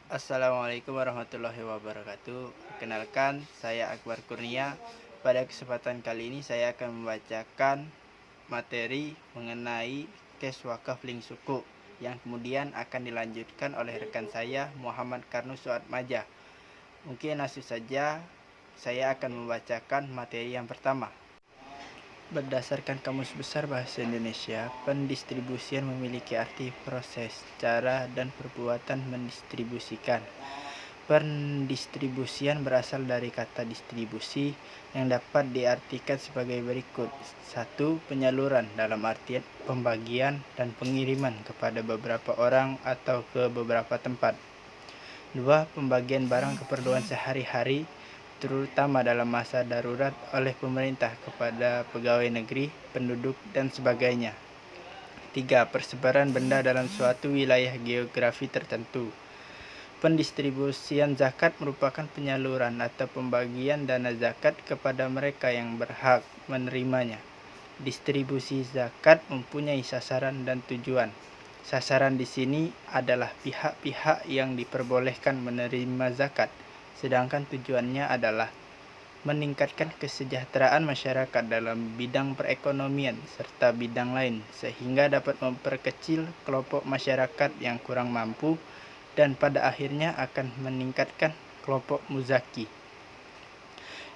Assalamualaikum warahmatullahi wabarakatuh. Perkenalkan, saya Akbar Kurnia. Pada kesempatan kali ini saya akan membacakan materi mengenai kes wakaf Ling Suku yang kemudian akan dilanjutkan oleh rekan saya Muhammad Karnus Suatmaja. Mungkin langsung saja saya akan membacakan materi yang pertama. Berdasarkan Kamus Besar Bahasa Indonesia, pendistribusian memiliki arti proses, cara, dan perbuatan mendistribusikan. Pendistribusian berasal dari kata distribusi yang dapat diartikan sebagai berikut. 1. Penyaluran dalam artian pembagian dan pengiriman kepada beberapa orang atau ke beberapa tempat. 2. Pembagian barang keperluan sehari-hari terutama dalam masa darurat oleh pemerintah kepada pegawai negeri, penduduk, dan sebagainya. 3. Persebaran benda dalam suatu wilayah geografi tertentu. Pendistribusian zakat merupakan penyaluran atau pembagian dana zakat kepada mereka yang berhak menerimanya. Distribusi zakat mempunyai sasaran dan tujuan. Sasaran di sini adalah pihak-pihak yang diperbolehkan menerima zakat, sedangkan tujuannya adalah meningkatkan kesejahteraan masyarakat dalam bidang perekonomian serta bidang lain, sehingga dapat memperkecil kelompok masyarakat yang kurang mampu dan pada akhirnya akan meningkatkan kelompok muzaki.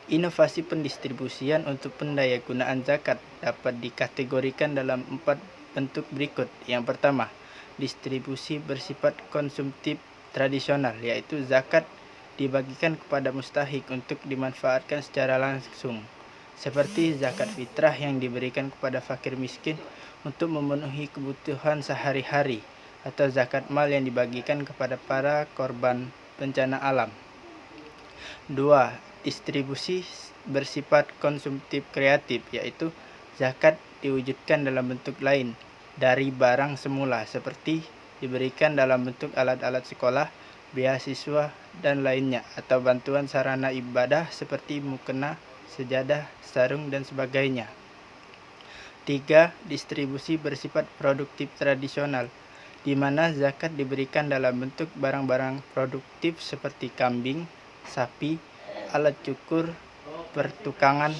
Inovasi pendistribusian untuk pendayagunaan zakat dapat dikategorikan dalam 4 bentuk berikut. Yang pertama, distribusi bersifat konsumtif tradisional, yaitu zakat dibagikan kepada mustahik untuk dimanfaatkan secara langsung, seperti zakat fitrah yang diberikan kepada fakir miskin untuk memenuhi kebutuhan sehari-hari, atau zakat mal yang dibagikan kepada para korban bencana alam. 2. Distribusi bersifat konsumtif kreatif, yaitu zakat diwujudkan dalam bentuk lain dari barang semula, seperti diberikan dalam bentuk alat-alat sekolah, beasiswa, dan lainnya, atau bantuan sarana ibadah seperti mukena, sejadah, sarung, dan sebagainya. 3. Distribusi bersifat produktif tradisional, di mana zakat diberikan dalam bentuk barang-barang produktif seperti kambing, sapi, alat cukur, pertukangan,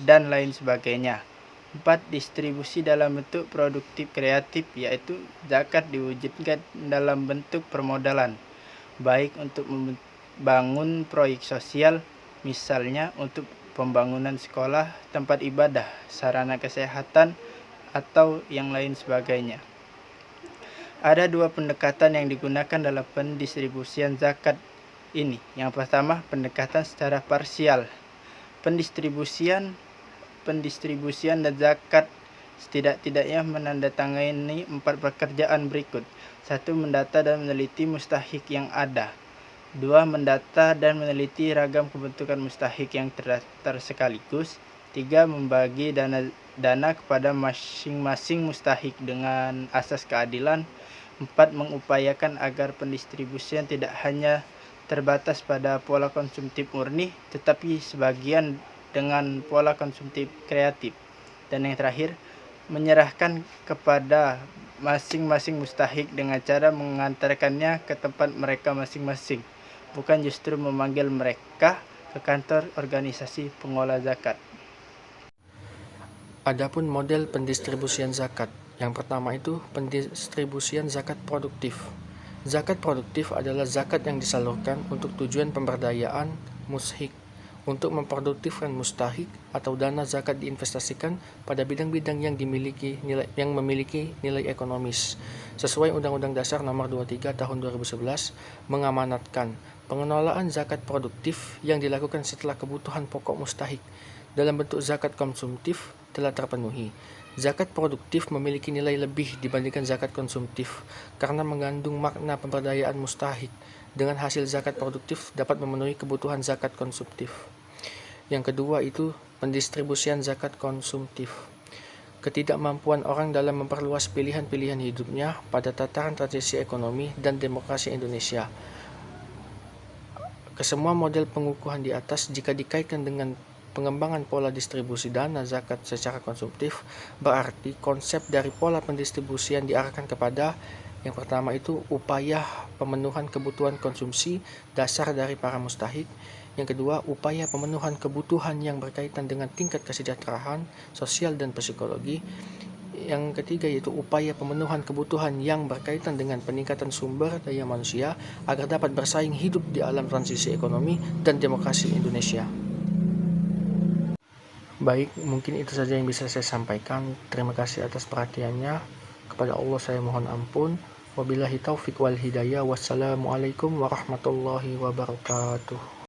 dan lain sebagainya. 4. Distribusi dalam bentuk produktif kreatif, yaitu zakat diwujudkan dalam bentuk permodalan, baik untuk membangun proyek sosial, misalnya untuk pembangunan sekolah, tempat ibadah, sarana kesehatan, atau yang lain sebagainya. Ada 2 pendekatan yang digunakan dalam pendistribusian zakat ini. Yang pertama, pendekatan secara parsial. Pendistribusian dan zakat setidak-tidaknya menandatangani 4 pekerjaan berikut. 1. Mendata dan meneliti mustahik yang ada. 2. Mendata dan meneliti ragam kebentukan mustahik yang terdaftar sekaligus. 3. Membagi dana kepada masing-masing mustahik dengan asas keadilan. 4. Mengupayakan agar pendistribusian tidak hanya terbatas pada pola konsumtif murni, tetapi sebagian dengan pola konsumtif kreatif. Dan yang terakhir, menyerahkan kepada masing-masing mustahik dengan cara mengantarkannya ke tempat mereka masing-masing, bukan justru memanggil mereka ke kantor organisasi pengolah zakat. Adapun model pendistribusian zakat, yang pertama itu pendistribusian zakat produktif. Zakat produktif adalah zakat yang disalurkan untuk tujuan pemberdayaan mushik, untuk memproduktifkan mustahik, atau dana zakat diinvestasikan pada bidang-bidang yang memiliki nilai ekonomis. Sesuai Undang-Undang Dasar Nomor 23 Tahun 2011 mengamanatkan pengelolaan zakat produktif yang dilakukan setelah kebutuhan pokok mustahik dalam bentuk zakat konsumtif telah terpenuhi. Zakat produktif memiliki nilai lebih dibandingkan zakat konsumtif karena mengandung makna pemberdayaan mustahik. Dengan hasil zakat produktif dapat memenuhi kebutuhan zakat konsumtif. Yang kedua itu pendistribusian zakat konsumtif. Ketidakmampuan orang dalam memperluas pilihan-pilihan hidupnya pada tataran transisi ekonomi dan demokrasi Indonesia. Kesemua model pengukuhan di atas jika dikaitkan dengan pengembangan pola distribusi dana zakat secara konsumtif, berarti konsep dari pola pendistribusian diarahkan kepada Yang pertama itu upaya pemenuhan kebutuhan konsumsi dasar dari para mustahik. Yang kedua, upaya pemenuhan kebutuhan yang berkaitan dengan tingkat kesejahteraan sosial dan psikologi. Yang ketiga yaitu upaya pemenuhan kebutuhan yang berkaitan dengan peningkatan sumber daya manusia agar dapat bersaing hidup di alam transisi ekonomi dan demokrasi Indonesia. Baik, mungkin itu saja yang bisa saya sampaikan. Terima kasih atas perhatiannya. Kepada Allah saya mohon ampun. Wabillahi taufiq wal hidayah. Wassalamualaikum warahmatullahi wabarakatuh.